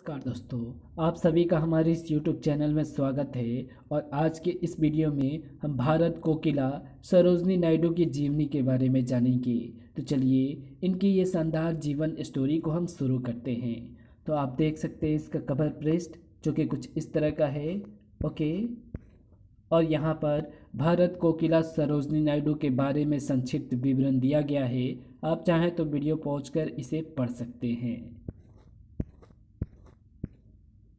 नमस्कार दोस्तों, आप सभी का हमारे इस YouTube चैनल में स्वागत है। और आज के इस वीडियो में हम भारत कोकिला सरोजनी नायडू की जीवनी के बारे में जानेंगे। तो चलिए इनकी ये शानदार जीवन स्टोरी को हम शुरू करते हैं। तो आप देख सकते हैं इसका कवर पृष्ठ जो कि कुछ इस तरह का है। ओके, और यहाँ पर भारत कोकिला सरोजनी नायडू के बारे में संक्षिप्त विवरण दिया गया है। आप चाहें तो वीडियो पॉज कर इसे पढ़ सकते हैं।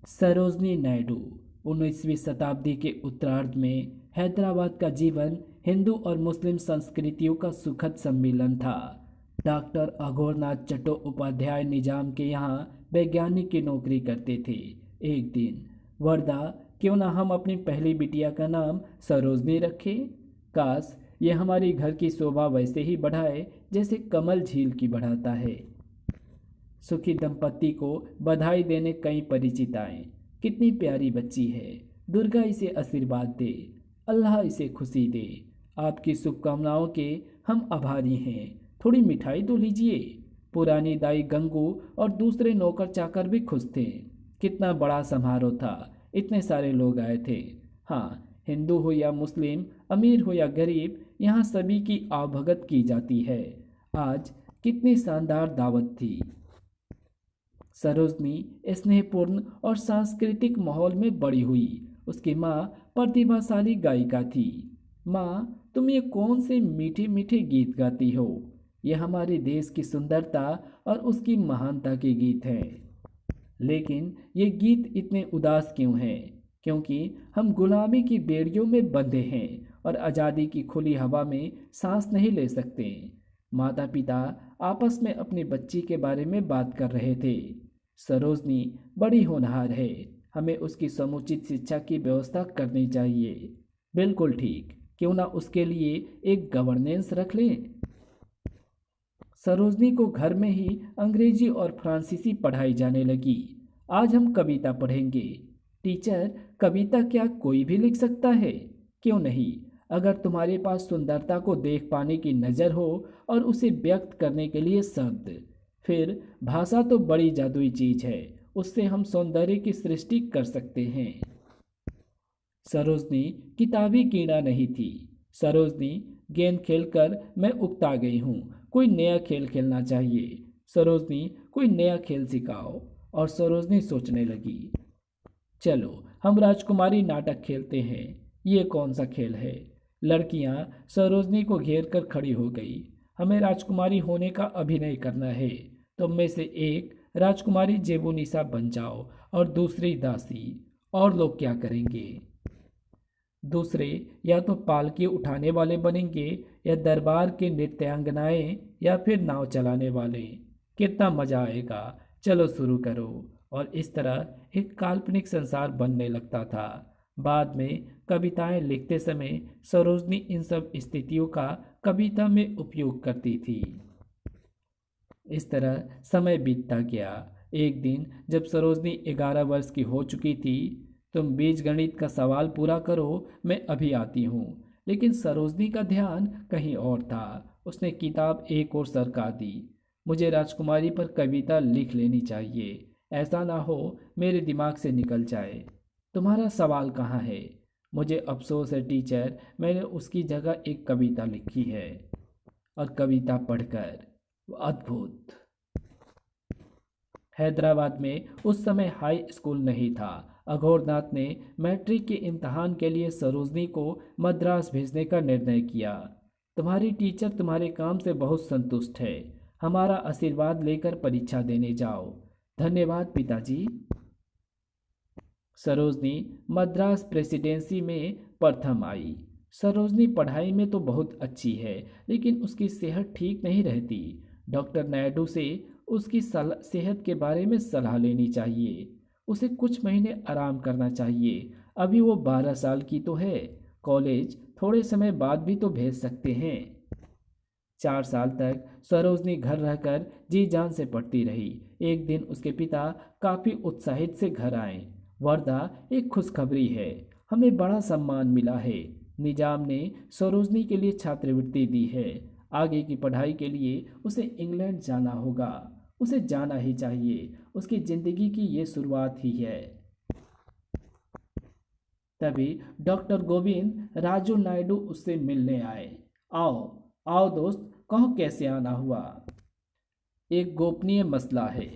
सरोजनी नायडू 19वीं शताब्दी के उत्तरार्ध में हैदराबाद का जीवन हिंदू और मुस्लिम संस्कृतियों का सुखद सम्मिलन था। डॉक्टर अघोरनाथ चट्टोपाध्याय निजाम के यहाँ वैज्ञानिक की नौकरी करते थे। एक दिन, वर्दा, क्यों ना हम अपनी पहली बिटिया का नाम सरोजनी रखें। काश ये हमारी घर की शोभा वैसे ही बढ़ाए जैसे कमल झील की बढ़ाता है। सुखी दंपति को बधाई देने कई परिचित आए। कितनी प्यारी बच्ची है, दुर्गा इसे आशीर्वाद दे, अल्लाह इसे खुशी दे। आपकी शुभकामनाओं के हम आभारी हैं, थोड़ी मिठाई तो लीजिए। पुरानी दाई गंगू और दूसरे नौकर चाकर भी खुश थे। कितना बड़ा समारोह था, इतने सारे लोग आए थे। हाँ, हिंदू हो या मुस्लिम, अमीर हो या गरीब, यहाँ सभी की आवभगत की जाती है। आज कितनी शानदार दावत थी। सरोजनी स्नेहपूर्ण और सांस्कृतिक माहौल में बड़ी हुई। उसकी माँ प्रतिभाशाली गायिका थी। माँ, तुम ये कौन से मीठे मीठे गीत गाती हो? ये हमारे देश की सुंदरता और उसकी महानता के गीत हैं। लेकिन ये गीत इतने उदास क्यों हैं? क्योंकि हम गुलामी की बेड़ियों में बंधे हैं और आज़ादी की खुली हवा में सांस नहीं ले सकते। माता पिता आपस में अपनी बच्ची के बारे में बात कर रहे थे। सरोजनी बड़ी होनहार है, हमें उसकी समुचित शिक्षा की व्यवस्था करनी चाहिए। बिल्कुल ठीक, क्यों ना उसके लिए एक गवर्नेंस रख लें। सरोजनी को घर में ही अंग्रेजी और फ्रांसीसी पढ़ाई जाने लगी। आज हम कविता पढ़ेंगे। टीचर, कविता क्या कोई भी लिख सकता है? क्यों नहीं, अगर तुम्हारे पास सुंदरता को देख पाने की नज़र हो और उसे व्यक्त करने के लिए शब्द। फिर भाषा तो बड़ी जादुई चीज है, उससे हम सौंदर्य की सृष्टि कर सकते हैं। सरोजनी किताबी कीड़ा नहीं थी। सरोजनी, गेंद खेलकर मैं उकता गई हूँ, कोई नया खेल खेलना चाहिए। सरोजनी, कोई नया खेल सिखाओ। और सरोजनी सोचने लगी, चलो हम राजकुमारी नाटक खेलते हैं। ये कौन सा खेल है? लड़कियां सरोजनी को घेर कर खड़ी हो गई। हमें राजकुमारी होने का अभिनय करना है। तुम में से एक राजकुमारी जेबुनिसा बन जाओ और दूसरी दासी। और लोग क्या करेंगे? दूसरे या तो पालकी उठाने वाले बनेंगे, या दरबार के नृत्यांगनाएं, या फिर नाव चलाने वाले। कितना मजा आएगा, चलो शुरू करो। और इस तरह एक काल्पनिक संसार बनने लगता था। बाद में कविताएं लिखते समय सरोजनी इन सब स्थितियों का कविता में उपयोग करती थी। इस तरह समय बीतता गया। एक दिन जब सरोजनी 11 वर्ष की हो चुकी थी, तुम बीजगणित का सवाल पूरा करो, मैं अभी आती हूँ। लेकिन सरोजनी का ध्यान कहीं और था। उसने किताब एक और सरका दी। मुझे राजकुमारी पर कविता लिख लेनी चाहिए, ऐसा ना हो मेरे दिमाग से निकल जाए। तुम्हारा सवाल कहाँ है? मुझे अफसोस है टीचर, मैंने उसकी जगह एक कविता लिखी है। और कविता पढ़कर अद्भुत। हैदराबाद में उस समय हाई स्कूल नहीं था। अघोरनाथ ने मैट्रिक के इम्तहान के लिए सरोजनी को मद्रास भेजने का निर्णय किया। तुम्हारी टीचर तुम्हारे काम से बहुत संतुष्ट है। हमारा आशीर्वाद लेकर परीक्षा देने जाओ। धन्यवाद पिताजी। सरोजनी मद्रास प्रेसिडेंसी में प्रथम आई। सरोजनी पढ़ाई में तो बहुत अच्छी है, लेकिन उसकी सेहत ठीक नहीं रहती। डॉक्टर नायडू से उसकी सेहत के बारे में सलाह लेनी चाहिए। उसे कुछ महीने आराम करना चाहिए। अभी वो 12 साल की तो है। कॉलेज थोड़े समय बाद भी तो भेज सकते हैं। 4 साल तक सरोजनी घर रहकर जी जान से पढ़ती रही। एक दिन उसके पिता काफ़ी उत्साहित से घर आए। वर्दा, एक खुशखबरी है, हमें बड़ा सम्मान मिला है। निजाम ने सरोजनी के लिए छात्रवृत्ति दी है। आगे की पढ़ाई के लिए उसे इंग्लैंड जाना होगा। उसे जाना ही चाहिए। उसकी जिंदगी की ये शुरुआत ही है। तभी डॉक्टर गोविंद राजू नायडू उससे मिलने आए। आओ आओ दोस्त, कहो कैसे आना हुआ। एक गोपनीय मसला है।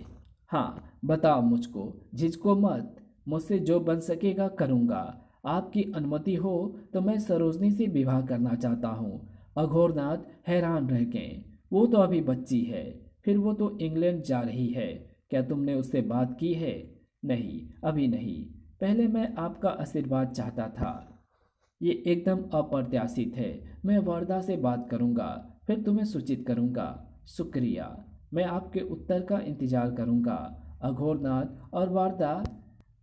हाँ बताओ, मुझको झिझको मत, मुझसे जो बन सकेगा करूँगा। आपकी अनुमति हो तो मैं सरोजनी से विवाह करना चाहता हूँ। अघोरनाथ हैरान रह गए। वो तो अभी बच्ची है, फिर वो तो इंग्लैंड जा रही है। क्या तुमने उससे बात की है? नहीं, अभी नहीं। पहले मैं आपका आशीर्वाद चाहता था। ये एकदम अप्रत्याशित है। मैं वर्दा से बात करूंगा, फिर तुम्हें सूचित करूंगा। शुक्रिया। मैं आपके उत्तर का इंतजार करूंगा। अघोरनाथ और वारदा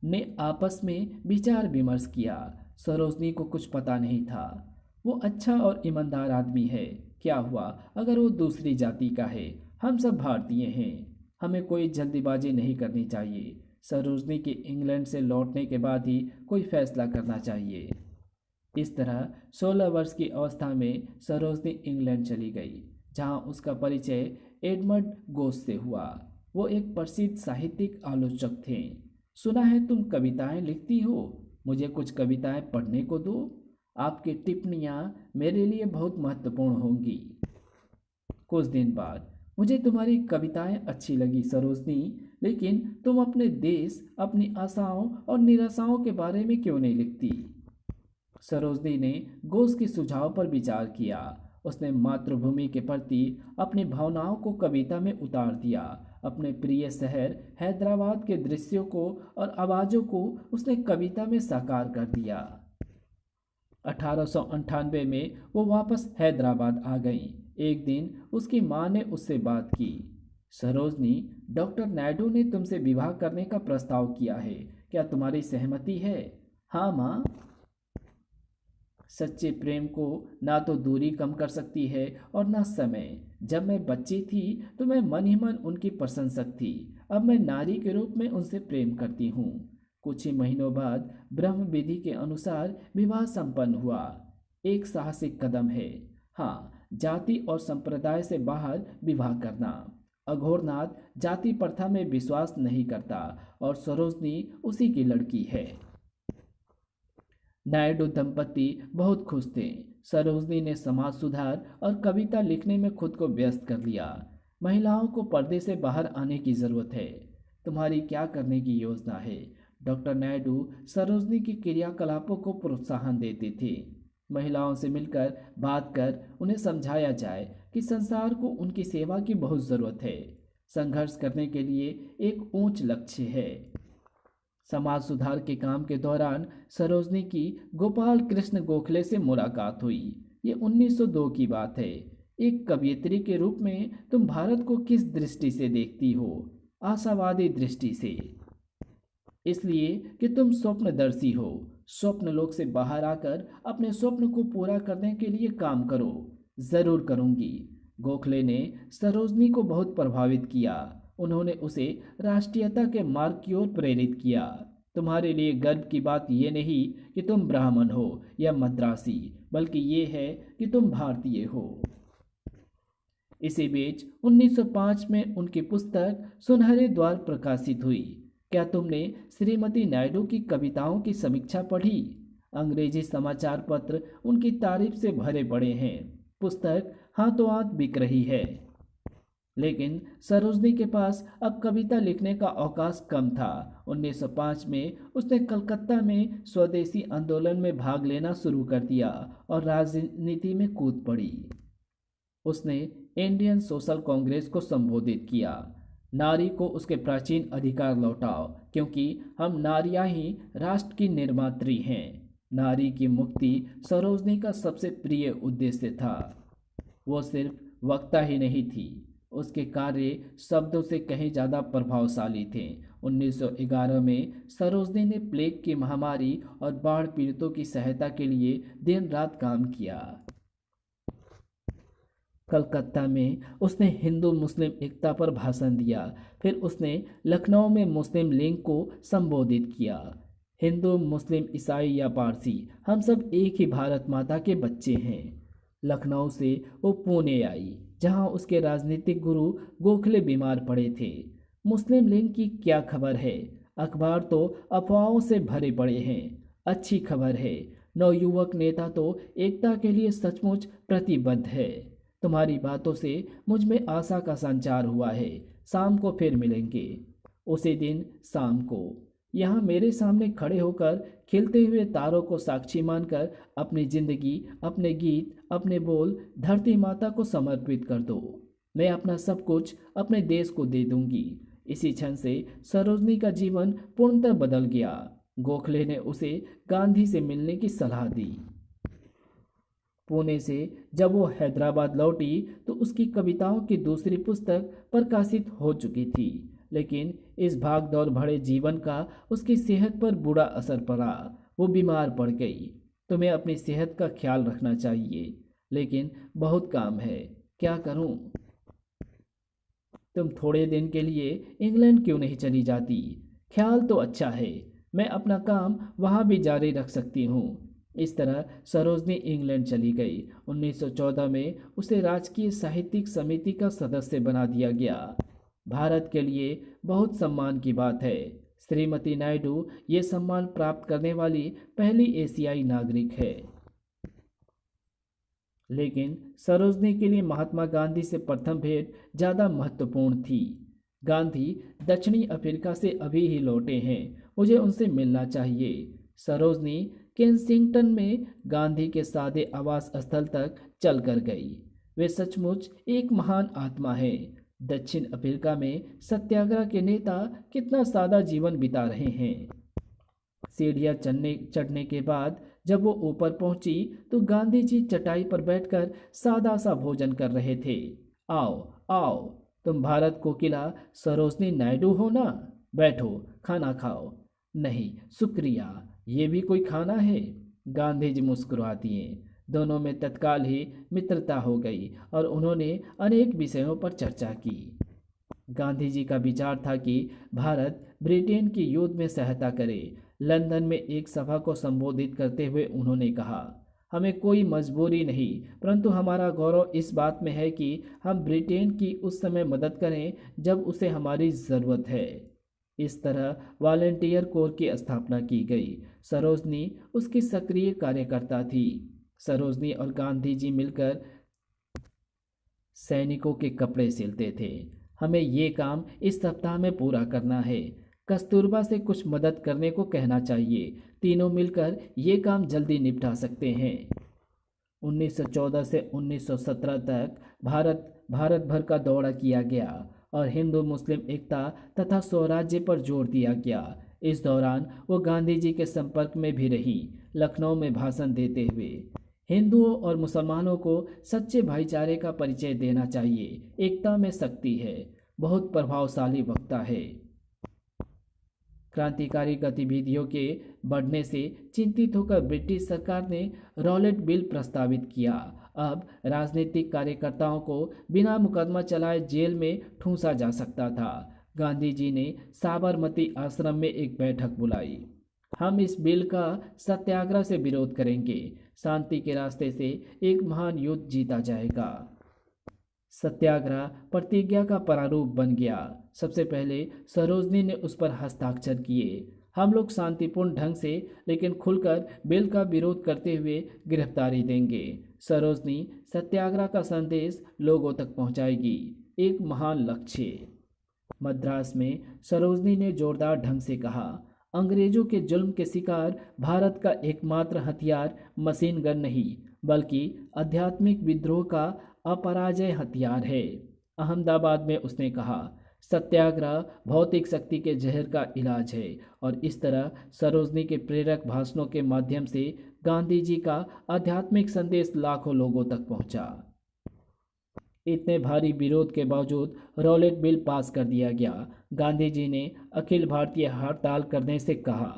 ने आपस में विचार विमर्श किया। सरोजनी को कुछ पता नहीं था। वो अच्छा और ईमानदार आदमी है। क्या हुआ अगर वो दूसरी जाति का है? हम सब भारतीय हैं। हमें कोई जल्दीबाजी नहीं करनी चाहिए। सरोजनी के इंग्लैंड से लौटने के बाद ही कोई फैसला करना चाहिए। इस तरह 16 वर्ष की अवस्था में सरोजनी इंग्लैंड चली गई, जहां उसका परिचय एडमंड गोस से हुआ। वो एक प्रसिद्ध साहित्यिक आलोचक थे। सुना है तुम कविताएं लिखती हो, मुझे कुछ कविताएं पढ़ने को दो। आपकी टिप्पणियां मेरे लिए बहुत महत्वपूर्ण होंगी। कुछ दिन बाद, मुझे तुम्हारी कविताएं अच्छी लगी सरोजनी, लेकिन तुम अपने देश, अपनी आशाओं और निराशाओं के बारे में क्यों नहीं लिखती? सरोजनी ने घोष के सुझाव पर विचार किया। उसने मातृभूमि के प्रति अपनी भावनाओं को कविता में उतार दिया। अपने प्रिय शहर हैदराबाद के दृश्यों को और आवाज़ों को उसने कविता में साकार कर दिया। 1898 में वो वापस हैदराबाद आ गई। एक दिन उसकी माँ ने उससे बात की। सरोजनी, डॉक्टर नायडू ने तुमसे विवाह करने का प्रस्ताव किया है, क्या तुम्हारी सहमति है? हाँ माँ। सच्चे प्रेम को ना तो दूरी कम कर सकती है और ना समय। जब मैं बच्ची थी तो मैं मन ही मन उनकी प्रशंसक थी। अब मैं नारी के रूप में उनसे प्रेम करती हूँ। कुछ ही महीनों बाद ब्रह्म विधि के अनुसार विवाह संपन्न हुआ। एक साहसिक कदम है, हाँ, जाति और संप्रदाय से बाहर विवाह करना। अघोरनाथ जाति प्रथा में विश्वास नहीं करता और सरोजनी उसी की लड़की है। नायडू दंपति बहुत खुश थे। सरोजनी ने समाज सुधार और कविता लिखने में खुद को व्यस्त कर लिया। महिलाओं को पर्दे से बाहर आने की जरूरत है। तुम्हारी क्या करने की योजना है? डॉक्टर नायडू सरोजनी की क्रियाकलापों को प्रोत्साहन देते थे। महिलाओं से मिलकर बात कर उन्हें समझाया जाए कि संसार को उनकी सेवा की बहुत ज़रूरत है। संघर्ष करने के लिए एक ऊंच लक्ष्य है। समाज सुधार के काम के दौरान सरोजनी की गोपाल कृष्ण गोखले से मुलाकात हुई। ये 1902 की बात है। एक कवयित्री के रूप में तुम भारत को किस दृष्टि से देखती हो? आशावादी दृष्टि से। इसलिए कि तुम स्वप्नदर्शी हो। स्वप्न लोक से बाहर आकर अपने स्वप्न को पूरा करने के लिए काम करो। जरूर करूंगी। गोखले ने सरोजनी को बहुत प्रभावित किया। उन्होंने उसे राष्ट्रीयता के मार्ग की ओर प्रेरित किया। तुम्हारे लिए गर्व की बात यह नहीं कि तुम ब्राह्मण हो या मद्रासी, बल्कि ये है कि तुम भारतीय हो। इसी बीच 1905 में उनकी पुस्तक सुनहरे द्वार प्रकाशित हुई। क्या तुमने श्रीमती नायडू की कविताओं की समीक्षा पढ़ी? अंग्रेजी समाचार पत्र उनकी तारीफ से भरे पड़े हैं। पुस्तक हाथों हाथ बिक रही है। लेकिन सरोजनी के पास अब कविता लिखने का अवकाश कम था। 1905 में उसने कलकत्ता में स्वदेशी आंदोलन में भाग लेना शुरू कर दिया और राजनीति में कूद पड़ी। उसने इंडियन सोशल कांग्रेस को संबोधित किया। नारी को उसके प्राचीन अधिकार लौटाओ, क्योंकि हम नारियां ही राष्ट्र की निर्मात्री हैं। नारी की मुक्ति सरोजनी का सबसे प्रिय उद्देश्य था। वो सिर्फ वक्ता ही नहीं थी, उसके कार्य शब्दों से कहीं ज़्यादा प्रभावशाली थे। 1911 में सरोजनी ने प्लेग की महामारी और बाढ़ पीड़ितों की सहायता के लिए दिन रात काम किया। कलकत्ता में उसने हिंदू मुस्लिम एकता पर भाषण दिया। फिर उसने लखनऊ में मुस्लिम लीग को संबोधित किया। हिंदू मुस्लिम ईसाई या पारसी, हम सब एक ही भारत माता के बच्चे हैं। लखनऊ से वो पुणे आई, जहां उसके राजनीतिक गुरु गोखले बीमार पड़े थे। मुस्लिम लीग की क्या खबर है? अखबार तो अफवाहों से भरे पड़े हैं। अच्छी खबर है, नवयुवक नेता तो एकता के लिए सचमुच प्रतिबद्ध है। तुम्हारी बातों से मुझ में आशा का संचार हुआ है। शाम को फिर मिलेंगे। उसी दिन शाम को यहाँ मेरे सामने खड़े होकर खिलते हुए तारों को साक्षी मानकर अपनी जिंदगी, अपने गीत, अपने बोल धरती माता को समर्पित कर दो। मैं अपना सब कुछ अपने देश को दे दूंगी। इसी क्षण से सरोजनी का जीवन पूर्णतः बदल गया। गोखले ने उसे गांधी से मिलने की सलाह दी। पुणे से जब वो हैदराबाद लौटी तो उसकी कविताओं की दूसरी पुस्तक प्रकाशित हो चुकी थी, लेकिन इस भाग दौड़ भरे जीवन का उसकी सेहत पर बुरा असर पड़ा। वो बीमार पड़ गई। तुम्हें अपनी सेहत का ख्याल रखना चाहिए, लेकिन बहुत काम है। क्या करूं? तुम थोड़े दिन के लिए इंग्लैंड क्यों नहीं चली जाती? ख्याल तो अच्छा है। मैं अपना काम वहाँ भी जारी रख सकती हूँ। इस तरह सरोजनी इंग्लैंड चली गई। 1914 में उसे राजकीय साहित्यिक समिति का सदस्य बना दिया गया। भारत के लिए बहुत सम्मान की बात है। श्रीमती नायडू ये सम्मान प्राप्त करने वाली पहली एशियाई नागरिक है। लेकिन सरोजनी के लिए महात्मा गांधी से प्रथम भेंट ज़्यादा महत्वपूर्ण थी। गांधी दक्षिणी अफ्रीका से अभी ही लौटे हैं। मुझे उनसे मिलना चाहिए। सरोजनी केंसिंगटन में गांधी के सादे आवास स्थल तक चल कर गई। वे सचमुच एक महान आत्मा है। दक्षिण अफ्रीका में सत्याग्रह के नेता कितना सादा जीवन बिता रहे हैं। सीढ़ियाँ चढ़ने के बाद जब वो ऊपर पहुंची तो गांधी जी चटाई पर बैठकर सादा सा भोजन कर रहे थे। आओ आओ, तुम भारत कोकिला सरोजनी नायडू हो ना? बैठो, खाना खाओ। नहीं शुक्रिया, ये भी कोई खाना है? गांधी जी मुस्कुरा दिए। दोनों में तत्काल ही मित्रता हो गई और उन्होंने अनेक विषयों पर चर्चा की। गांधी जी का विचार था कि भारत ब्रिटेन की युद्ध में सहायता करे। लंदन में एक सभा को संबोधित करते हुए उन्होंने कहा, हमें कोई मजबूरी नहीं, परंतु हमारा गौरव इस बात में है कि हम ब्रिटेन की उस समय मदद करें जब उसे हमारी ज़रूरत है। इस तरह वॉलंटियर कोर की स्थापना की गई। सरोजनी उसकी सक्रिय कार्यकर्ता थी। सरोजनी और गांधी जी मिलकर सैनिकों के कपड़े सिलते थे। हमें ये काम इस सप्ताह में पूरा करना है। कस्तूरबा से कुछ मदद करने को कहना चाहिए। तीनों मिलकर ये काम जल्दी निपटा सकते हैं। 1914 से 1917 तक भारत भर का दौरा किया गया और हिंदू मुस्लिम एकता तथा स्वराज्य पर जोर दिया गया। इस दौरान वो गांधी जी के संपर्क में भी रही। लखनऊ में भाषण देते हुए हिंदुओं और मुसलमानों को सच्चे भाईचारे का परिचय देना चाहिए। एकता में शक्ति है। बहुत प्रभावशाली वक्ता है। क्रांतिकारी गतिविधियों के बढ़ने से चिंतित होकर ब्रिटिश सरकार ने रॉलेट बिल प्रस्तावित किया। अब राजनीतिक कार्यकर्ताओं को बिना मुकदमा चलाए जेल में ठूंसा जा सकता था। गांधी जी ने साबरमती आश्रम में एक बैठक बुलाई। हम इस बिल का सत्याग्रह से विरोध करेंगे। शांति के रास्ते से एक महान युद्ध जीता जाएगा। सत्याग्रह प्रतिज्ञा का प्रारूप बन गया। सबसे पहले सरोजनी ने उस पर हस्ताक्षर किए। हम लोग शांतिपूर्ण ढंग से लेकिन खुलकर बिल का विरोध करते हुए गिरफ्तारी देंगे। सरोजनी सत्याग्रह का संदेश लोगों तक पहुंचाएगी। एक महान लक्ष्य। मद्रास में सरोजनी ने जोरदार ढंग से कहा, अंग्रेजों के जुल्म के शिकार भारत का एकमात्र हथियार मशीन गन नहीं बल्कि आध्यात्मिक विद्रोह का अपराजय हथियार है। अहमदाबाद में उसने कहा, सत्याग्रह भौतिक शक्ति के जहर का इलाज है। और इस तरह सरोजनी के प्रेरक भाषणों के माध्यम से गांधी जी का आध्यात्मिक संदेश लाखों लोगों तक पहुंचा। इतने भारी विरोध के बावजूद रॉलेट बिल पास कर दिया गया। गांधी जी ने अखिल भारतीय हड़ताल करने से कहा।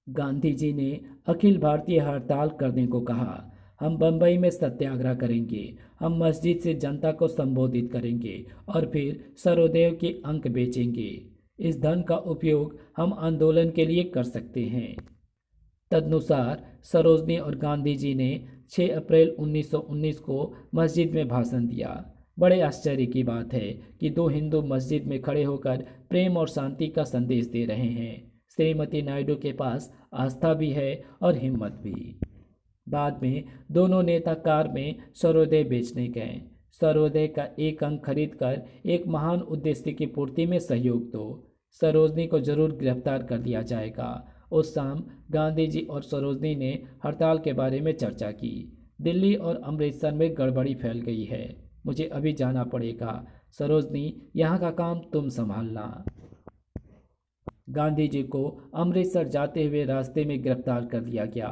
गांधी जी ने अखिल भारतीय हड़ताल करने को कहा। हम बम्बई में सत्याग्रह करेंगे। हम मस्जिद से जनता को संबोधित करेंगे और फिर सर्वोदय के अंक बेचेंगे। इस धन का उपयोग हम आंदोलन के लिए कर सकते हैं। तदनुसार सरोजनी और गांधी जी ने 6 अप्रैल 1919 को मस्जिद में भाषण दिया। बड़े आश्चर्य की बात है कि दो हिंदू मस्जिद में खड़े होकर प्रेम और शांति का संदेश दे रहे हैं। श्रीमती नायडू के पास आस्था भी है और हिम्मत भी। बाद में दोनों नेता कार में सर्वोदय बेचने गए। सर्वोदय का एक अंक खरीदकर एक महान उद्देश्य की पूर्ति में सहयोग दो। सरोजनी को जरूर गिरफ्तार कर दिया जाएगा। उस शाम गांधी जी और सरोजनी ने हड़ताल के बारे में चर्चा की। दिल्ली और अमृतसर में गड़बड़ी फैल गई है, मुझे अभी जाना पड़ेगा। सरोजनी, यहाँ का काम तुम संभालना। गांधी जी को अमृतसर जाते हुए रास्ते में गिरफ्तार कर लिया गया।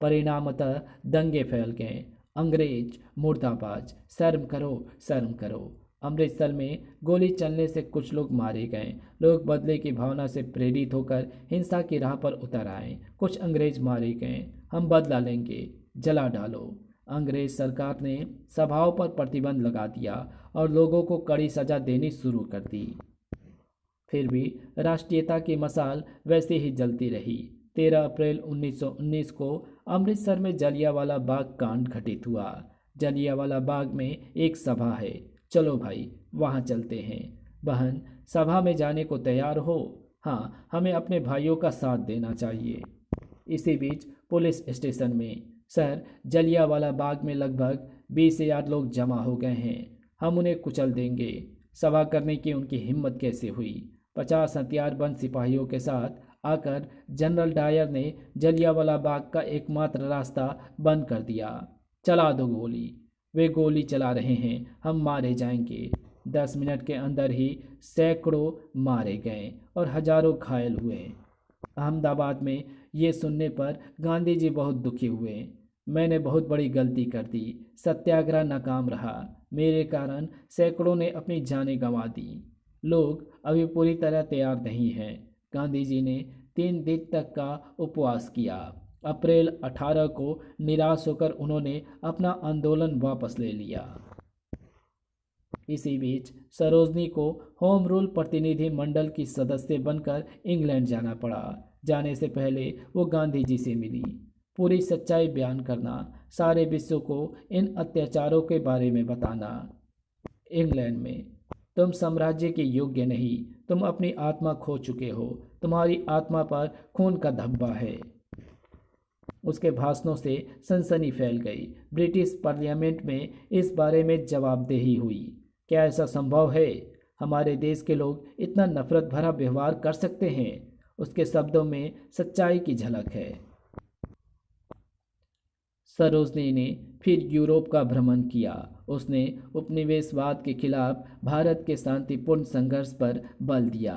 परिणामतः दंगे फैल गए। अंग्रेज मुर्दाबाद, शर्म करो, शर्म करो। अमृतसर में गोली चलने से कुछ लोग मारे गए। लोग बदले की भावना से प्रेरित होकर हिंसा की राह पर उतर आए। कुछ अंग्रेज मारे गए। हम बदला लेंगे, जला डालो। अंग्रेज सरकार ने सभाओं पर प्रतिबंध लगा दिया और लोगों को कड़ी सजा देनी शुरू कर दी। फिर भी राष्ट्रीयता की मशाल वैसे ही जलती रही। 13 अप्रैल 1919 को अमृतसर में जलियांवाला बाग कांड घटित हुआ। जलियांवाला बाग में एक सभा है, चलो भाई वहाँ चलते हैं। बहन, सभा में जाने को तैयार हो? हाँ, हमें अपने भाइयों का साथ देना चाहिए। इसी बीच पुलिस स्टेशन में, सर, जलियांवाला बाग में लगभग 20,000 लोग जमा हो गए हैं, हम उन्हें कुचल देंगे। सभा करने की उनकी हिम्मत कैसे हुई? 50 हथियारबंद सिपाहियों के साथ आकर जनरल डायर ने जलियांवाला बाग का एकमात्र रास्ता बंद कर दिया। चला दो गोली। वे गोली चला रहे हैं, हम मारे जाएंगे। 10 मिनट के अंदर ही सैकड़ों मारे गए और हजारों घायल हुए। अहमदाबाद में ये सुनने पर गांधी जी बहुत दुखी हुए। मैंने बहुत बड़ी गलती कर दी। सत्याग्रह नाकाम रहा। मेरे कारण सैकड़ों ने अपनी जानें गंवा दी। लोग अभी पूरी तरह तैयार नहीं हैं। गांधी जी ने 3 दिन तक का उपवास किया। अप्रैल 18 को निराश होकर उन्होंने अपना आंदोलन वापस ले लिया। इसी बीच सरोजनी को होम रूल प्रतिनिधि मंडल की सदस्य बनकर इंग्लैंड जाना पड़ा। जाने से पहले वो गांधी जी से मिली। पूरी सच्चाई बयान करना, सारे विश्व को इन अत्याचारों के बारे में बताना। इंग्लैंड में, तुम साम्राज्य के योग्य नहीं, तुम अपनी आत्मा खो चुके हो, तुम्हारी आत्मा पर खून का धब्बा है। उसके भाषणों से सनसनी फैल गई। ब्रिटिश पार्लियामेंट में इस बारे में जवाबदेही हुई। क्या ऐसा संभव है? हमारे देश के लोग इतना नफरत भरा व्यवहार कर सकते हैं? उसके शब्दों में सच्चाई की झलक है। सरोजनी ने फिर यूरोप का भ्रमण किया। उसने उपनिवेशवाद के खिलाफ भारत के शांतिपूर्ण संघर्ष पर बल दिया।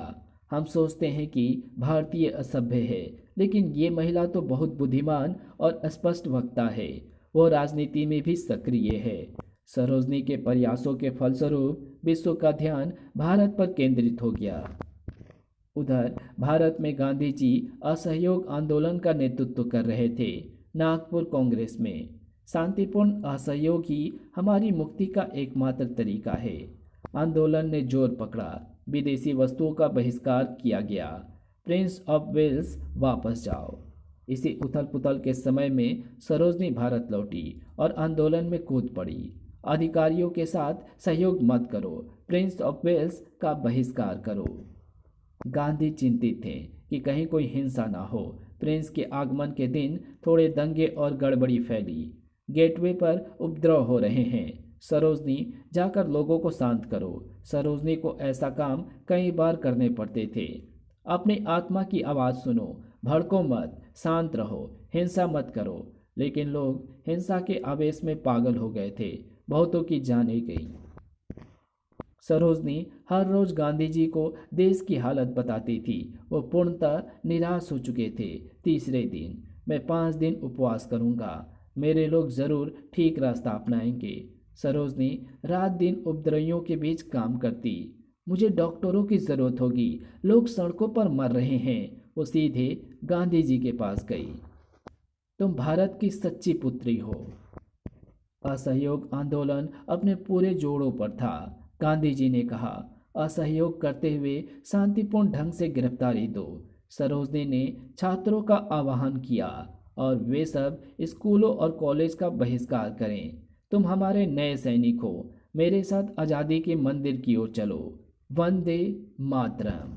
हम सोचते हैं कि भारतीय असभ्य है, लेकिन ये महिला तो बहुत बुद्धिमान और स्पष्ट वक्ता है। वो राजनीति में भी सक्रिय है। सरोजनी के प्रयासों के फलस्वरूप विश्व का ध्यान भारत पर केंद्रित हो गया। उधर भारत में गांधी जी असहयोग आंदोलन का नेतृत्व कर रहे थे। नागपुर कांग्रेस में, शांतिपूर्ण असहयोग ही हमारी मुक्ति का एकमात्र तरीका है। आंदोलन ने जोर पकड़ा। विदेशी वस्तुओं का बहिष्कार किया गया। प्रिंस ऑफ वेल्स वापस जाओ। इसी उथल पुथल के समय में सरोजनी भारत लौटी और आंदोलन में कूद पड़ी। अधिकारियों के साथ सहयोग मत करो, प्रिंस ऑफ वेल्स का बहिष्कार करो। गांधी चिंतित थे कि कहीं कोई हिंसा ना हो। प्रिंस के आगमन के दिन थोड़े दंगे और गड़बड़ी फैली। गेटवे पर उपद्रव हो रहे हैं। सरोजनी, जाकर लोगों को शांत करो। सरोजनी को ऐसा काम कई बार करने पड़ते थे। अपनी आत्मा की आवाज़ सुनो, भड़को मत, शांत रहो, हिंसा मत करो। लेकिन लोग हिंसा के आवेश में पागल हो गए थे। बहुतों की जानें गई। सरोजनी हर रोज़ गांधी जी को देश की हालत बताती थी। वो पूर्णतः निराश हो चुके थे। तीसरे दिन, मैं 5 दिन उपवास करूंगा, मेरे लोग ज़रूर ठीक रास्ता अपनाएंगे। सरोजनी रात दिन उपद्रवियों के बीच काम करती। मुझे डॉक्टरों की ज़रूरत होगी, लोग सड़कों पर मर रहे हैं। वो सीधे गांधी जी के पास गई। तुम भारत की सच्ची पुत्री हो। असहयोग आंदोलन अपने पूरे जोरों पर था। गांधी जी ने कहा, असहयोग करते हुए शांतिपूर्ण ढंग से गिरफ्तारी दो। सरोजनी ने छात्रों का आह्वान किया और वे सब स्कूलों और कॉलेज का बहिष्कार करें। तुम हमारे नए सैनिक हो। मेरे साथ आज़ादी के मंदिर की ओर चलो। वंदे मातरम।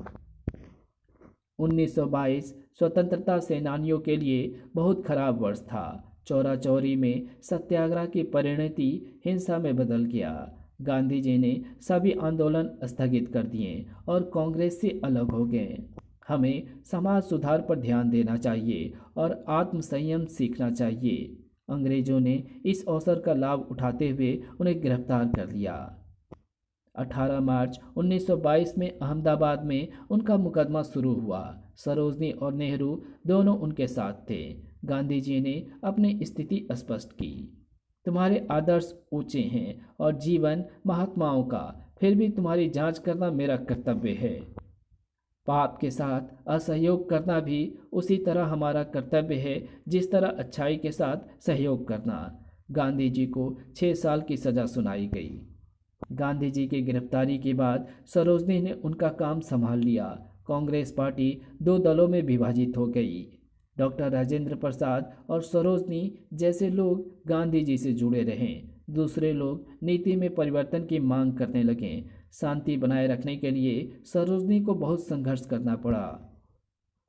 1922 स्वतंत्रता सेनानियों के लिए बहुत खराब वर्ष था। चौरा चौरी में सत्याग्रह की परिणति हिंसा में बदल गया। गांधी जी ने सभी आंदोलन स्थगित कर दिए और कांग्रेस से अलग हो गए। हमें समाज सुधार पर ध्यान देना चाहिए और आत्मसंयम सीखना चाहिए। अंग्रेजों ने इस अवसर का लाभ उठाते हुए उन्हें गिरफ्तार कर लिया। 18 मार्च 1922 में अहमदाबाद में उनका मुकदमा शुरू हुआ। सरोजनी और नेहरू दोनों उनके साथ थे। गांधी जी ने अपनी स्थिति स्पष्ट की। तुम्हारे आदर्श ऊंचे हैं और जीवन महात्माओं का, फिर भी तुम्हारी जांच करना मेरा कर्तव्य है। पाप के साथ असहयोग करना भी उसी तरह हमारा कर्तव्य है जिस तरह अच्छाई के साथ सहयोग करना। गांधी जी को 6 साल की सज़ा सुनाई गई। गांधी जी की गिरफ्तारी के बाद सरोजनी ने उनका काम संभाल लिया। कांग्रेस पार्टी 2 दलों में विभाजित हो गई। डॉक्टर राजेंद्र प्रसाद और सरोजनी जैसे लोग गांधी जी से जुड़े रहे। दूसरे लोग नीति में परिवर्तन की मांग करने लगे। शांति बनाए रखने के लिए सरोजनी को बहुत संघर्ष करना पड़ा।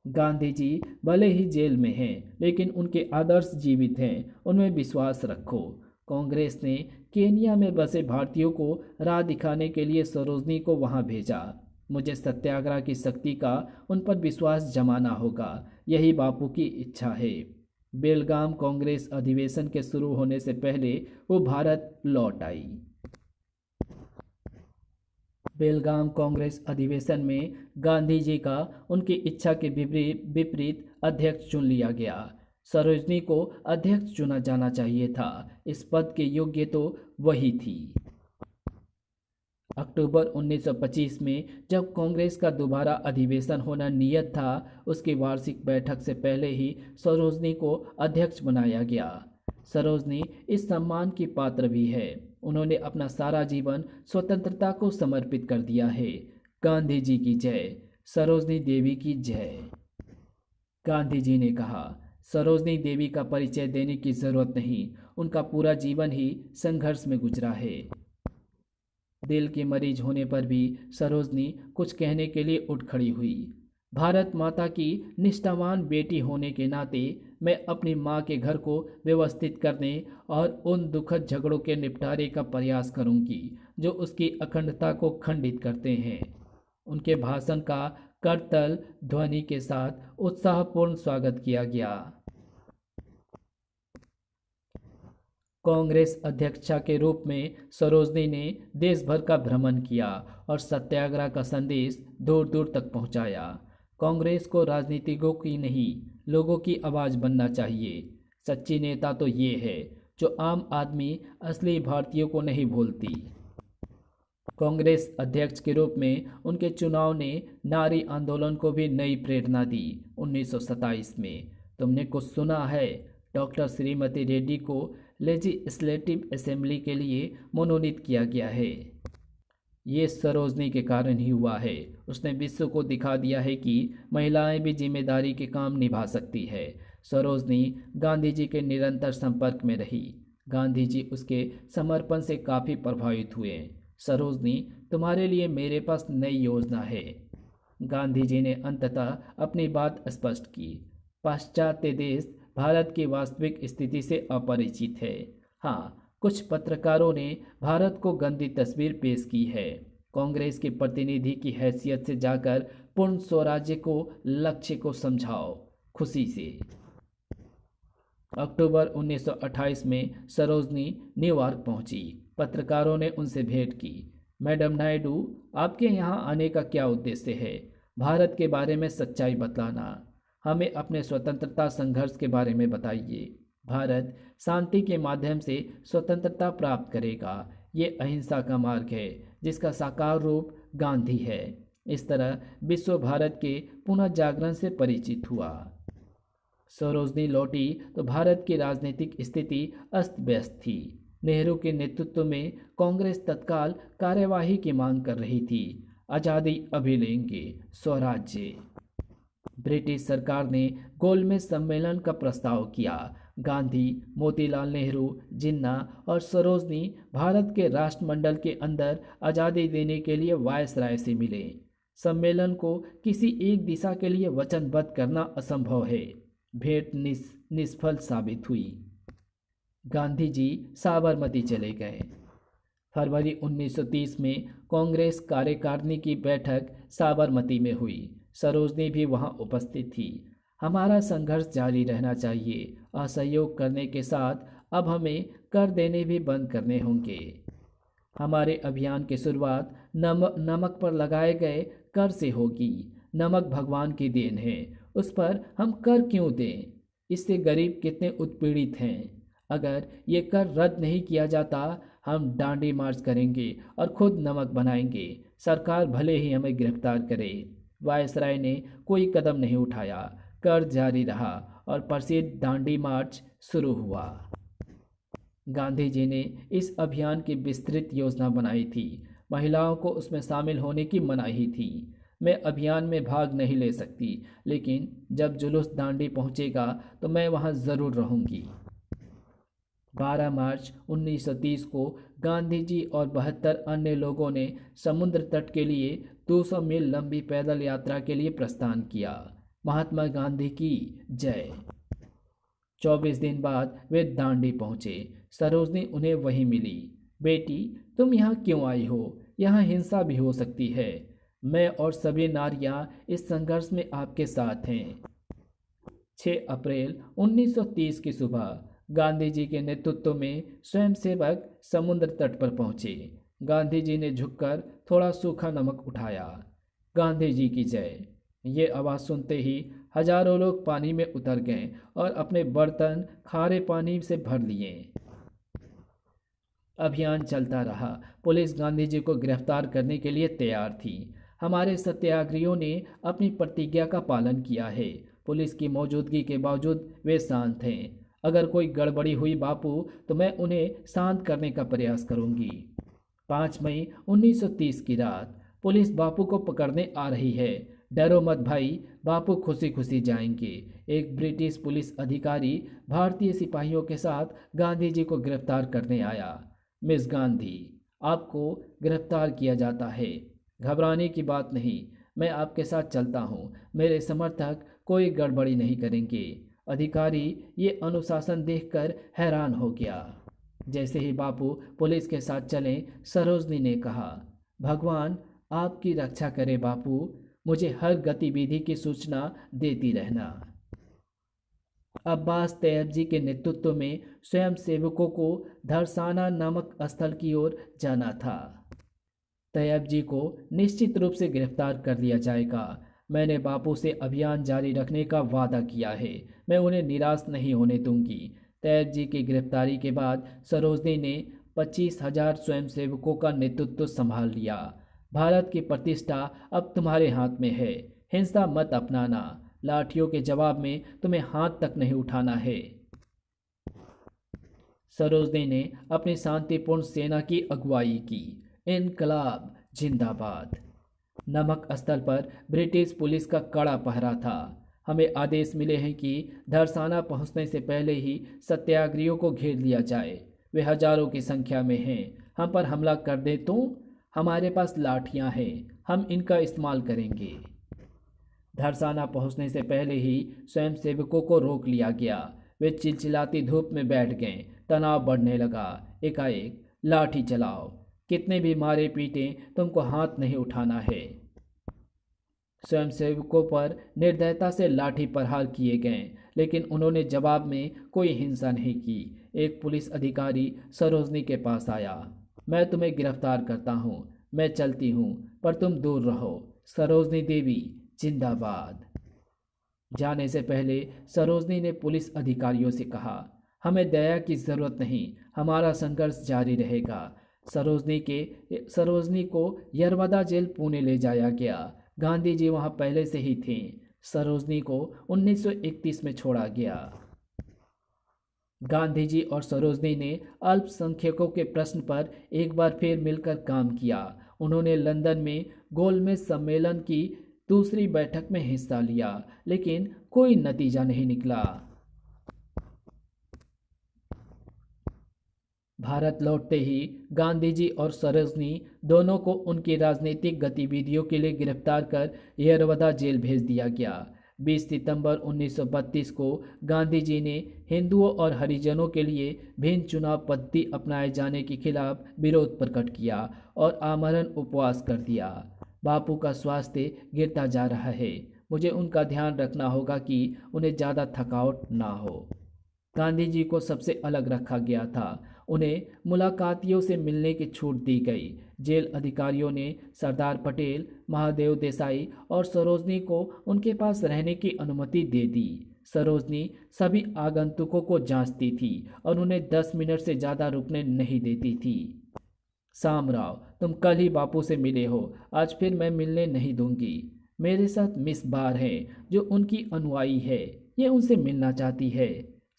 गांधी जी भले ही जेल में हैं, लेकिन उनके आदर्श जीवित हैं, उनमें विश्वास रखो। कांग्रेस ने केनिया में बसे भारतीयों को राह दिखाने के लिए सरोजनी को वहां भेजा। मुझे सत्याग्रह की शक्ति का उन पर विश्वास जमाना होगा, यही बापू की इच्छा है। बेलगाम कांग्रेस अधिवेशन के शुरू होने से पहले वो भारत लौट आई। बेलगाम कांग्रेस अधिवेशन में गांधी जी का उनकी इच्छा के विपरीत अध्यक्ष चुन लिया गया। सरोजनी को अध्यक्ष चुना जाना चाहिए था, इस पद के योग्य तो वही थी। अक्टूबर 1925 में जब कांग्रेस का दोबारा अधिवेशन होना नियत था, उसकी वार्षिक बैठक से पहले ही सरोजनी को अध्यक्ष बनाया गया। सरोजनी इस सम्मान की पात्र भी है। उन्होंने अपना सारा जीवन स्वतंत्रता को समर्पित कर दिया है। गांधी जी की जय, सरोजनी देवी की जय। गांधी जी ने कहा, सरोजनी देवी का परिचय देने की जरूरत नहीं, उनका पूरा जीवन ही संघर्ष में गुजरा है। दिल के मरीज होने पर भी सरोजनी कुछ कहने के लिए उठ खड़ी हुई। भारत माता की निष्ठावान बेटी होने के नाते मैं अपनी माँ के घर को व्यवस्थित करने और उन दुखद झगड़ों के निपटारे का प्रयास करूंगी जो उसकी अखंडता को खंडित करते हैं। उनके भाषण का करतल ध्वनि के साथ उत्साहपूर्ण स्वागत किया गया। कांग्रेस अध्यक्षा के रूप में सरोजनी ने देश भर का भ्रमण किया और सत्याग्रह का संदेश दूर दूर तक पहुंचाया। कांग्रेस को राजनीतिकों की नहीं, लोगों की आवाज़ बनना चाहिए। सच्ची नेता तो ये है जो आम आदमी, असली भारतीयों को नहीं भूलती। कांग्रेस अध्यक्ष के रूप में उनके चुनाव ने नारी आंदोलन को भी नई प्रेरणा दी। 1927 में तुमने कुछ सुना है, डॉक्टर श्रीमती रेड्डी को लेजिस्लेटिव असेंबली के लिए मनोनीत किया गया है। ये सरोजनी के कारण ही हुआ है। उसने विश्व को दिखा दिया है कि महिलाएं भी जिम्मेदारी के काम निभा सकती है। सरोजनी गांधी जी के निरंतर संपर्क में रही। गांधी जी उसके समर्पण से काफ़ी प्रभावित हुए। सरोजनी, तुम्हारे लिए मेरे पास नई योजना है। गांधी जी ने अंततः अपनी बात स्पष्ट की। पाश्चात्य देश भारत की वास्तविक स्थिति से अपरिचित है। हाँ, कुछ पत्रकारों ने भारत को गंदी तस्वीर पेश की है। कांग्रेस के प्रतिनिधि की हैसियत से जाकर पूर्ण स्वराज्य को लक्ष्य को समझाओ। खुशी से। अक्टूबर 1928 में सरोजनी न्यूयॉर्क पहुंची। पत्रकारों ने उनसे भेंट की। मैडम नायडू, आपके यहाँ आने का क्या उद्देश्य है? भारत के बारे में सच्चाई बतलाना। हमें अपने स्वतंत्रता संघर्ष के बारे में बताइए। भारत शांति के माध्यम से स्वतंत्रता प्राप्त करेगा। ये अहिंसा का मार्ग है जिसका साकार रूप गांधी है। इस तरह विश्व भारत के पुनः जागरण से परिचित हुआ। सरोजनी लौटी तो भारत की राजनीतिक स्थिति अस्त व्यस्त थी। नेहरू के नेतृत्व में कांग्रेस तत्काल कार्यवाही की मांग कर रही थी। आज़ादी अभी लेंगे, स्वराज्य। ब्रिटिश सरकार ने गोलमेज सम्मेलन का प्रस्ताव किया। गांधी, मोतीलाल नेहरू, जिन्ना और सरोजनी भारत के राष्ट्रमंडल के अंदर आज़ादी देने के लिए वायसराय से मिले। सम्मेलन को किसी एक दिशा के लिए वचनबद्ध करना असंभव है। भेंट निष्फल साबित हुई। गांधी जी साबरमती चले गए। फरवरी 1930 में कांग्रेस कार्यकारिणी की बैठक साबरमती में हुई। सरोजनी भी वहां उपस्थित थी। हमारा संघर्ष जारी रहना चाहिए। असहयोग करने के साथ अब हमें कर देने भी बंद करने होंगे। हमारे अभियान की शुरुआत नमक पर लगाए गए कर से होगी। नमक भगवान की देन है, उस पर हम कर क्यों दें? इससे गरीब कितने उत्पीड़ित हैं। अगर ये कर रद्द नहीं किया जाता, हम डांडी मार्च करेंगे और खुद नमक बनाएंगे। सरकार भले ही हमें गिरफ्तार करे। वायसराय ने कोई कदम नहीं उठाया। कर जारी रहा और प्रसिद्ध डांडी मार्च शुरू हुआ। गांधी जी ने इस अभियान की विस्तृत योजना बनाई थी। महिलाओं को उसमें शामिल होने की मनाही थी। मैं अभियान में भाग नहीं ले सकती, लेकिन जब जुलूस दांडी पहुंचेगा तो मैं वहां ज़रूर रहूंगी। 12 मार्च 1930 को गांधी जी और 72 अन्य लोगों ने समुद्र तट के लिए 200 मील लंबी पैदल यात्रा के लिए प्रस्थान किया। महात्मा गांधी की जय। 24 दिन बाद वे दांडी पहुंचे। सरोजनी उन्हें वहीं मिली। बेटी, तुम यहाँ क्यों आई हो? यहाँ हिंसा भी हो सकती है। मैं और सभी नारियां इस संघर्ष में आपके साथ हैं। 6 अप्रैल 1930 की सुबह गांधी जी के नेतृत्व में स्वयंसेवक समुद्र तट पर पहुंचे। गांधी जी ने झुककर थोड़ा सूखा नमक उठाया। गांधी जी की जय। ये आवाज़ सुनते ही हजारों लोग पानी में उतर गए और अपने बर्तन खारे पानी से भर लिए। अभियान चलता रहा। पुलिस गांधी जी को गिरफ्तार करने के लिए तैयार थी। हमारे सत्याग्रहियों ने अपनी प्रतिज्ञा का पालन किया है। पुलिस की मौजूदगी के बावजूद वे शांत हैं। अगर कोई गड़बड़ी हुई बापू, तो मैं उन्हें शांत करने का प्रयास करूंगी। 5 मई 1930 की रात पुलिस बापू को पकड़ने आ रही है। डरो मत भाई, बापू खुशी खुशी जाएंगे। एक ब्रिटिश पुलिस अधिकारी भारतीय सिपाहियों के साथ गांधी जी को गिरफ्तार करने आया। मिस गांधी, आपको गिरफ्तार किया जाता है। घबराने की बात नहीं, मैं आपके साथ चलता हूँ। मेरे समर्थक कोई गड़बड़ी नहीं करेंगे। अधिकारी ये अनुशासन देखकर हैरान हो गया। जैसे ही बापू पुलिस के साथ चले, सरोजनी ने कहा, भगवान आपकी रक्षा करे बापू, मुझे हर गतिविधि की सूचना देती रहना। अब्बास तैयब जी के नेतृत्व में स्वयंसेवकों को धरसाना नामक स्थल की ओर जाना था। तैयब जी को निश्चित रूप से गिरफ्तार कर लिया जाएगा। मैंने बापू से अभियान जारी रखने का वादा किया है। मैं उन्हें निराश नहीं होने दूंगी। तैयब जी की गिरफ्तारी के बाद सरोजनी ने 25,000 स्वयंसेवकों का नेतृत्व संभाल लिया। भारत की प्रतिष्ठा अब तुम्हारे हाथ में है। हिंसा मत अपनाना। लाठियों के जवाब में तुम्हें हाथ तक नहीं उठाना है। सरोजनी ने अपनी शांतिपूर्ण सेना की अगुवाई की। इनकलाब जिंदाबाद। नमक स्थल पर ब्रिटिश पुलिस का कड़ा पहरा था। हमें आदेश मिले हैं कि धरसाना पहुंचने से पहले ही सत्याग्रहियों को घेर लिया जाए। वे हजारों की संख्या में हैं। हम पर हमला कर दे तो हमारे पास लाठियां हैं, हम इनका इस्तेमाल करेंगे। धरसाना पहुंचने से पहले ही स्वयंसेवकों को रोक लिया गया। वे चिलचिलाती धूप में बैठ गए। तनाव बढ़ने लगा। एकाएक लाठी चलाओ। कितने भी मारे पीटे, तुमको हाथ नहीं उठाना है। स्वयंसेवकों पर निर्दयता से लाठी प्रहार किए गए, लेकिन उन्होंने जवाब में कोई हिंसा नहीं की। एक पुलिस अधिकारी सरोजनी के पास आया। मैं तुम्हें गिरफ्तार करता हूँ। मैं चलती हूँ, पर तुम दूर रहो। सरोजनी देवी जिंदाबाद। जाने से पहले सरोजनी ने पुलिस अधिकारियों से कहा, हमें दया की ज़रूरत नहीं, हमारा संघर्ष जारी रहेगा। सरोजनी को यरवदा जेल पुणे ले जाया गया। गांधी जी वहां पहले से ही थे। सरोजनी को 1931 में छोड़ा गया। गांधी जी और सरोजनी ने अल्पसंख्यकों के प्रश्न पर एक बार फिर मिलकर काम किया। उन्होंने लंदन में गोलमेज सम्मेलन की दूसरी बैठक में हिस्सा लिया, लेकिन कोई नतीजा नहीं निकला। भारत लौटते ही गांधी जी और सरोजनी दोनों को उनकी राजनीतिक गतिविधियों के लिए गिरफ्तार कर यरवदा जेल भेज दिया गया। 20 सितंबर 1932 को गांधी जी ने हिंदुओं और हरिजनों के लिए भिन्न चुनाव पद्धति अपनाए जाने के खिलाफ विरोध प्रकट किया और आमरण उपवास कर दिया। बापू का स्वास्थ्य गिरता जा रहा है। मुझे उनका ध्यान रखना होगा कि उन्हें ज़्यादा थकावट ना हो। गांधी जी को सबसे अलग रखा गया था। उन्हें मुलाकातियों से मिलने की छूट दी गई। जेल अधिकारियों ने सरदार पटेल, महादेव देसाई और सरोजनी को उनके पास रहने की अनुमति दे दी। सरोजनी सभी आगंतुकों को जांचती थी और उन्हें 10 मिनट से ज़्यादा रुकने नहीं देती थी। सामराव, तुम कल ही बापू से मिले हो, आज फिर मैं मिलने नहीं दूंगी। मेरे साथ मिस बार है जो उनकी अनुयायी है, ये उनसे मिलना चाहती है।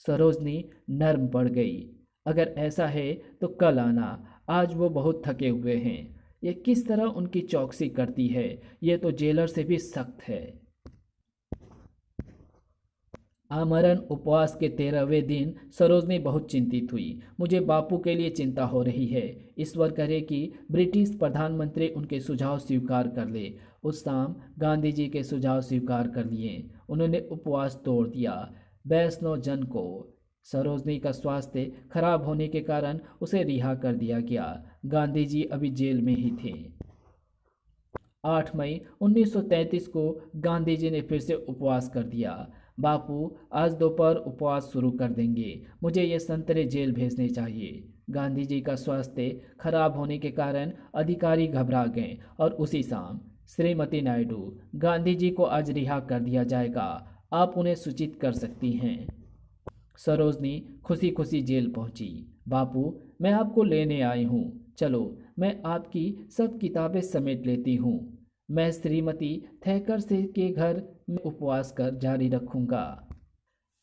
सरोजनी नर्म पड़ गई। अगर ऐसा है तो कल आना, आज वो बहुत थके हुए हैं। ये किस तरह उनकी चौकसी करती है, ये तो जेलर से भी सख्त है। आमरण उपवास के 13वें दिन सरोजनी बहुत चिंतित हुई। मुझे बापू के लिए चिंता हो रही है। ईश्वर करे कि ब्रिटिश प्रधानमंत्री उनके सुझाव स्वीकार कर ले। उस शाम गांधी जी के सुझाव स्वीकार कर लिए। उन्होंने उपवास तोड़ दिया। वैष्णव जन को सरोजनी का स्वास्थ्य खराब होने के कारण उसे रिहा कर दिया गया। गांधी जी अभी जेल में ही थे। 8 मई 1933 को गांधी जी ने फिर से उपवास कर दिया। बापू आज दोपहर उपवास शुरू कर देंगे। मुझे ये संतरे जेल भेजने चाहिए। गांधी जी का स्वास्थ्य खराब होने के कारण अधिकारी घबरा गए और उसी शाम श्रीमती नायडू, गांधी जी को आज रिहा कर दिया जाएगा, आप उन्हें सूचित कर सकती हैं। सरोजनी खुशी खुशी जेल पहुंची। बापू, मैं आपको लेने आई हूँ, चलो मैं आपकी सब किताबें समेट लेती हूँ। मैं श्रीमती थैकर से के घर में उपवास कर जारी रखूँगा।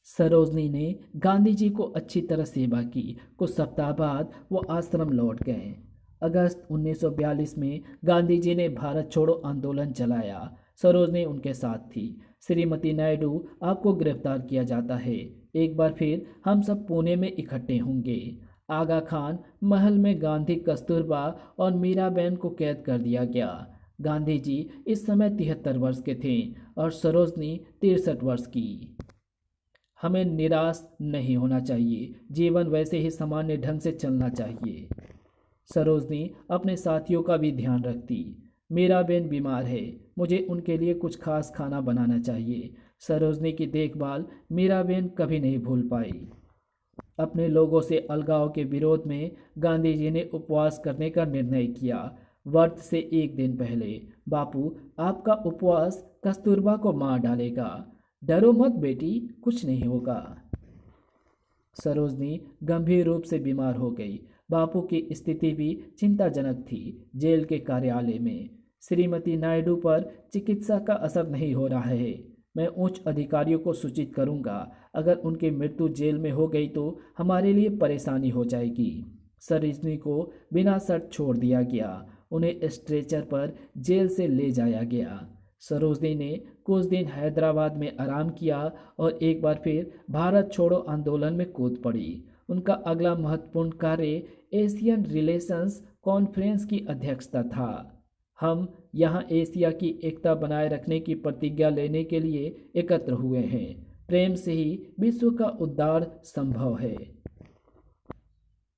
सरोजनी ने गांधी जी को अच्छी तरह सेवा की। कुछ सप्ताह बाद वो आश्रम लौट गए। अगस्त 1942 में गांधी जी ने भारत छोड़ो आंदोलन चलाया। सरोजनी उनके साथ थी। श्रीमती नायडू, आपको गिरफ्तार किया जाता है। एक बार फिर हम सब पुणे में इकट्ठे होंगे। आगा खान महल में गांधी, कस्तूरबा और मीराबेन को कैद कर दिया गया। गांधी जी इस समय 73 वर्ष के थे और सरोजनी 63 वर्ष की। हमें निराश नहीं होना चाहिए। जीवन वैसे ही सामान्य ढंग से चलना चाहिए। सरोजनी अपने साथियों का भी ध्यान रखती। मीराबेन बीमार है, मुझे उनके लिए कुछ खास खाना बनाना चाहिए। सरोजनी की देखभाल मीराबेन कभी नहीं भूल पाई। अपने लोगों से अलगाव के विरोध में गांधी जी ने उपवास करने का निर्णय किया। व्रत से एक दिन पहले, बापू, आपका उपवास कस्तूरबा को मार डालेगा। डरो मत बेटी, कुछ नहीं होगा। सरोजनी गंभीर रूप से बीमार हो गई। बापू की स्थिति भी चिंताजनक थी। जेल के कार्यालय में श्रीमती नायडू पर चिकित्सा का असर नहीं हो रहा है। मैं उच्च अधिकारियों को सूचित करूंगा। अगर उनकी मृत्यु जेल में हो गई तो हमारे लिए परेशानी हो जाएगी। सरोजनी को बिना शर्त छोड़ दिया गया। उन्हें स्ट्रेचर पर जेल से ले जाया गया। सरोजनी ने कुछ दिन हैदराबाद में आराम किया और एक बार फिर भारत छोड़ो आंदोलन में कूद पड़ी। उनका अगला महत्वपूर्ण कार्य एशियन रिलेशंस कॉन्फ्रेंस की अध्यक्षता था। हम यहाँ एशिया की एकता बनाए रखने की प्रतिज्ञा लेने के लिए एकत्र हुए हैं। प्रेम से ही विश्व का उद्धार संभव है।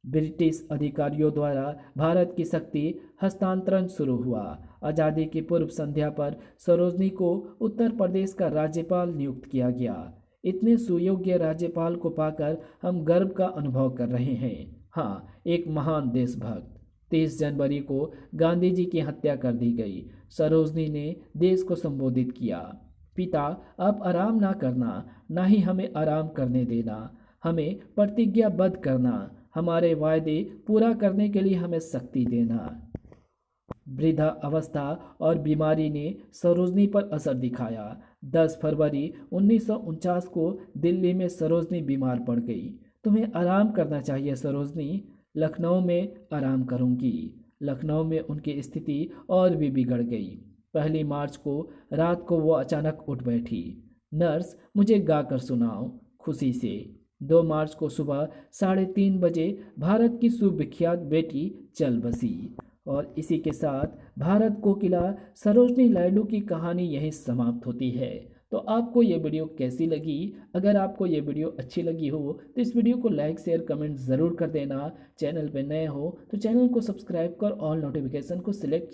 ब्रिटिश अधिकारियों द्वारा भारत की शक्ति हस्तांतरण शुरू हुआ। आज़ादी की पूर्व संध्या पर सरोजनी को उत्तर प्रदेश का राज्यपाल नियुक्त किया गया। इतने सुयोग्य राज्यपाल को पाकर हम गर्व का अनुभव कर रहे हैं। हाँ, एक महान देशभक्त। 30 जनवरी को गांधी जी की हत्या कर दी गई। सरोजनी ने देश को संबोधित किया। पिता, आप आराम ना करना, ना ही हमें आराम करने देना। हमें प्रतिज्ञाबद्ध करना, हमारे वायदे पूरा करने के लिए हमें शक्ति देना। वृद्धा अवस्था और बीमारी ने सरोजनी पर असर दिखाया। 10 फरवरी 1949 को दिल्ली में सरोजनी बीमार पड़ गई। तुम्हें आराम करना चाहिए सरोजनी। लखनऊ में आराम करूंगी। लखनऊ में उनकी स्थिति और भी बिगड़ गई। 1 मार्च को रात को वो अचानक उठ बैठी। नर्स, मुझे गाकर सुनाओ। खुशी से 2 मार्च को सुबह 3:30 बजे भारत की सुविख्यात बेटी चल बसी। और इसी के साथ भारत कोकिला सरोजनी नायडू की कहानी यहीं समाप्त होती है। तो आपको ये वीडियो कैसी लगी? अगर आपको ये वीडियो अच्छी लगी हो तो इस वीडियो को लाइक शेयर कमेंट ज़रूर कर देना। चैनल पे नए हो तो चैनल को सब्सक्राइब कर ऑल नोटिफिकेशन को सिलेक्ट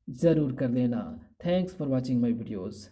ज़रूर कर देना। Thanks for watching my videos.